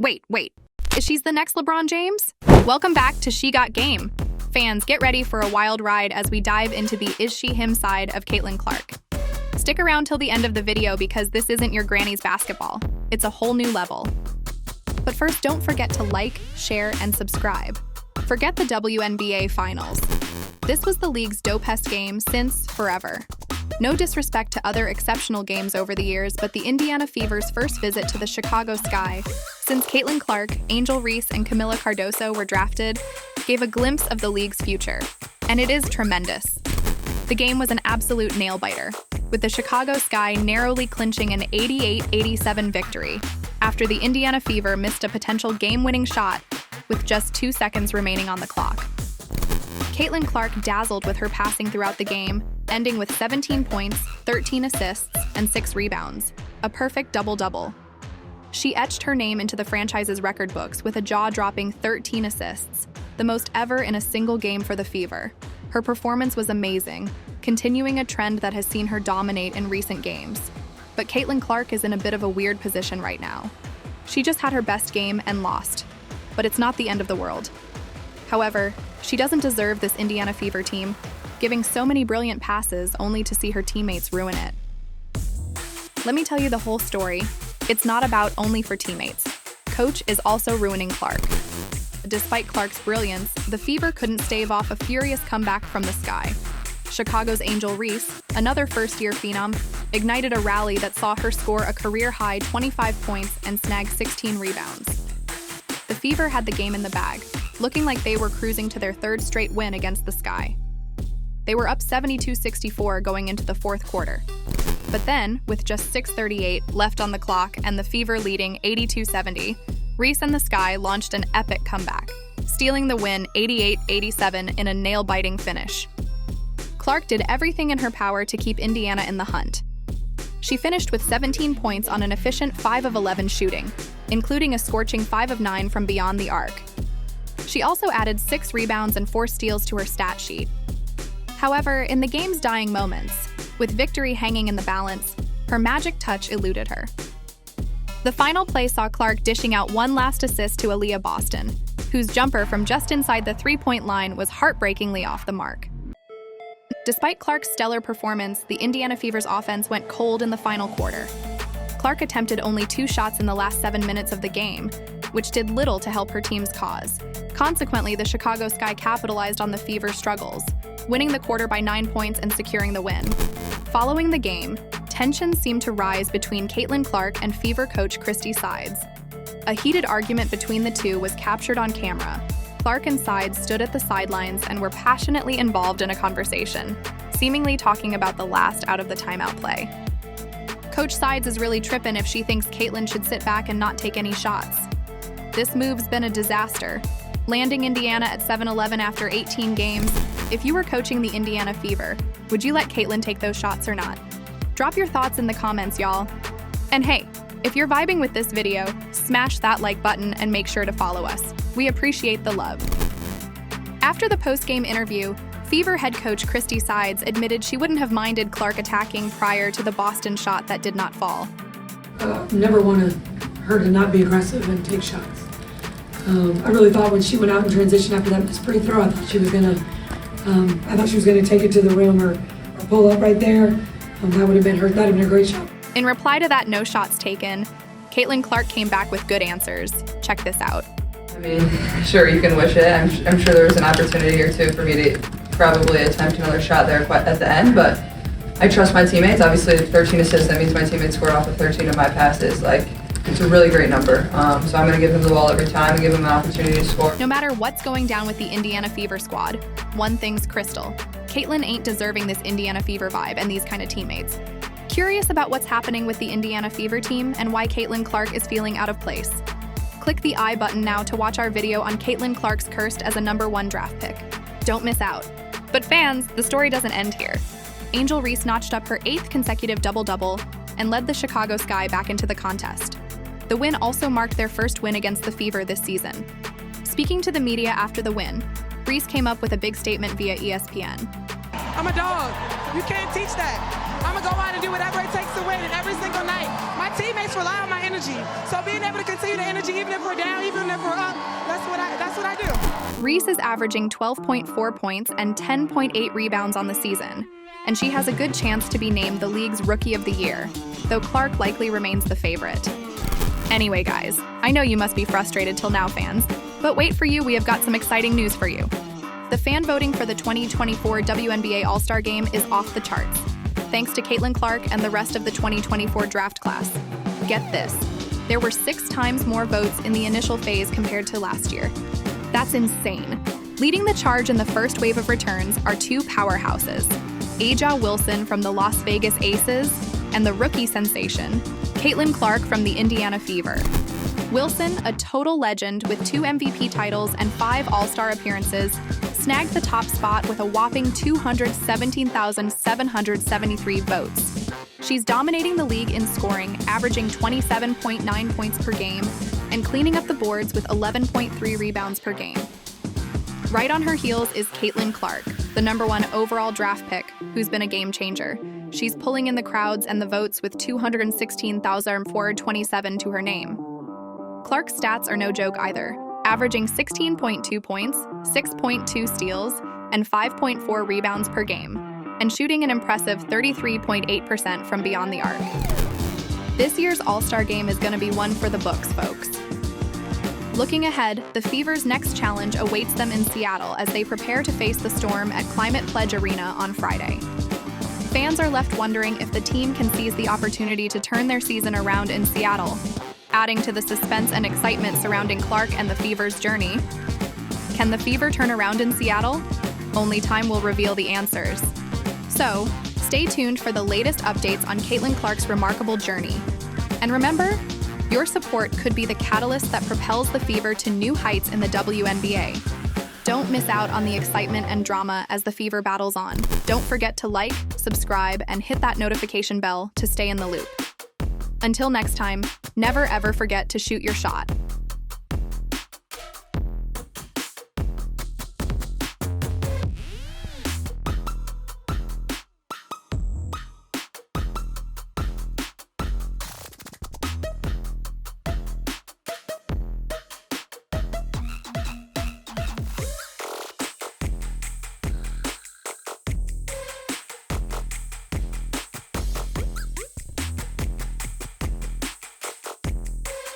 Wait. Is she the next LeBron James? Welcome back to She Got Game. Fans, get ready for a wild ride as we dive into the is she him side of Caitlin Clark. Stick around till the end of the video because this isn't your granny's basketball. It's a whole new level. But first, don't forget to like, share, and subscribe. Forget the WNBA finals. This was the league's dopest game since forever. No disrespect to other exceptional games over the years, but the Indiana Fever's first visit to the Chicago Sky, since Caitlin Clark, Angel Reese, and Camila Cardoso were drafted, gave a glimpse of the league's future. And it is tremendous. The game was an absolute nail-biter, with the Chicago Sky narrowly clinching an 88-87 victory after the Indiana Fever missed a potential game-winning shot with just 2 seconds remaining on the clock. Caitlin Clark dazzled with her passing throughout the game, ending with 17 points, 13 assists, and 6 rebounds, a perfect double-double. She etched her name into the franchise's record books with a jaw-dropping 13 assists, the most ever in a single game for the Fever. Her performance was amazing, continuing a trend that has seen her dominate in recent games. But Caitlin Clark is in a bit of a weird position right now. She just had her best game and lost, but it's not the end of the world. However, she doesn't deserve this Indiana Fever team, giving so many brilliant passes only to see her teammates ruin it. Let me tell you the whole story. It's not about only for teammates. Coach is also ruining Clark. Despite Clark's brilliance, the Fever couldn't stave off a furious comeback from the Sky. Chicago's Angel Reese, another first-year phenom, ignited a rally that saw her score a career-high 25 points and snag 16 rebounds. The Fever had the game in the bag, looking like they were cruising to their third straight win against the Sky. They were up 72-64 going into the fourth quarter. But then, with just 6:38 left on the clock and the Fever leading 82-70, Reese and the Sky launched an epic comeback, stealing the win 88-87 in a nail-biting finish. Clark did everything in her power to keep Indiana in the hunt. She finished with 17 points on an efficient 5 of 11 shooting, including a scorching 5 of 9 from beyond the arc. She also added 6 rebounds and 4 steals to her stat sheet. However, in the game's dying moments, with victory hanging in the balance, her magic touch eluded her. The final play saw Clark dishing out one last assist to Aaliyah Boston, whose jumper from just inside the three-point line was heartbreakingly off the mark. Despite Clark's stellar performance, the Indiana Fever's offense went cold in the final quarter. Clark attempted only 2 shots in the last 7 minutes of the game, which did little to help her team's cause. Consequently, the Chicago Sky capitalized on the Fever's struggles, winning the quarter by 9 points and securing the win. Following the game, tensions seemed to rise between Caitlin Clark and Fever coach ChristieSides. A heated argument between the two was captured on camera. Clark and Sides stood at the sidelines and were passionately involved in a conversation, seemingly talking about the last out of the timeout play. Coach Sides is really trippin' if she thinks Caitlin should sit back and not take any shots. This move's been a disaster, landing Indiana at 7-11 after 18 games. If you were coaching the Indiana Fever, would you let Caitlin take those shots or not? Drop your thoughts in the comments, y'all. And hey, if you're vibing with this video, smash that like button and make sure to follow us. We appreciate the love. After the post-game interview, Fever head coach ChristieSides admitted she wouldn't have minded Clark attacking prior to the Boston shot that did not fall. Never wanted her to not be aggressive and take shots. I really thought when she went out in transition after that free throw, I thought she was gonna take it to the rim or pull up right there. That would have been her. That would have been a great shot. In reply to that no shots taken, Caitlin Clark came back with good answers. Check this out. I mean, sure, you can wish it. I'm sure there was an opportunity or two for me to probably attempt another shot there at the end, but I trust my teammates. Obviously, 13 assists, that means my teammates scored off of 13 of my passes. It's a really great number. So I'm going to give them the ball every time and give them an opportunity to score. No matter what's going down with the Indiana Fever squad, one thing's crystal. Caitlin ain't deserving this Indiana Fever vibe and these kind of teammates. Curious about what's happening with the Indiana Fever team and why Caitlin Clark is feeling out of place? Click the I button now to watch our video on Caitlin Clark's cursed as a #1 draft pick. Don't miss out. But fans, the story doesn't end here. Angel Reese notched up her 8th consecutive double-double and led the Chicago Sky back into the contest. The win also marked their first win against the Fever this season. Speaking to the media after the win, Reese came up with a big statement via ESPN. I'm a dog. You can't teach that. I'm going to go out and do whatever it takes to win, and every single night. My teammates rely on my energy. So being able to continue the energy, even if we're down, even if we're up, that's what I do. Reese is averaging 12.4 points and 10.8 rebounds on the season, and she has a good chance to be named the league's Rookie of the Year, though Clark likely remains the favorite. Anyway, guys, I know you must be frustrated till now, fans, but wait for you, we have got some exciting news for you. The fan voting for the 2024 WNBA All-Star Game is off the charts, thanks to Caitlin Clark and the rest of the 2024 draft class. Get this, there were 6 times more votes in the initial phase compared to last year. That's insane. Leading the charge in the first wave of returns are 2 powerhouses, Angel Wilson from the Las Vegas Aces and the rookie sensation, Caitlin Clark from the Indiana Fever. Wilson, a total legend with 2 MVP titles and 5 All-Star appearances, snagged the top spot with a whopping 217,773 votes. She's dominating the league in scoring, averaging 27.9 points per game, and cleaning up the boards with 11.3 rebounds per game. Right on her heels is Caitlin Clark, the #1 overall draft pick, who's been a game changer. She's pulling in the crowds and the votes with 216,427 to her name. Clark's stats are no joke either, averaging 16.2 points, 6.2 steals, and 5.4 rebounds per game, and shooting an impressive 33.8% from beyond the arc. This year's All-Star Game is going to be one for the books, folks. Looking ahead, the Fever's next challenge awaits them in Seattle as they prepare to face the Storm at Climate Pledge Arena on Friday. Fans are left wondering if the team can seize the opportunity to turn their season around in Seattle, adding to the suspense and excitement surrounding Clark and the Fever's journey. Can the Fever turn around in Seattle? Only time will reveal the answers. So, stay tuned for the latest updates on Caitlin Clark's remarkable journey. And remember, your support could be the catalyst that propels the Fever to new heights in the WNBA. Don't miss out on the excitement and drama as the Fever battles on. Don't forget to like, subscribe, and hit that notification bell to stay in the loop. Until next time, never ever forget to shoot your shot.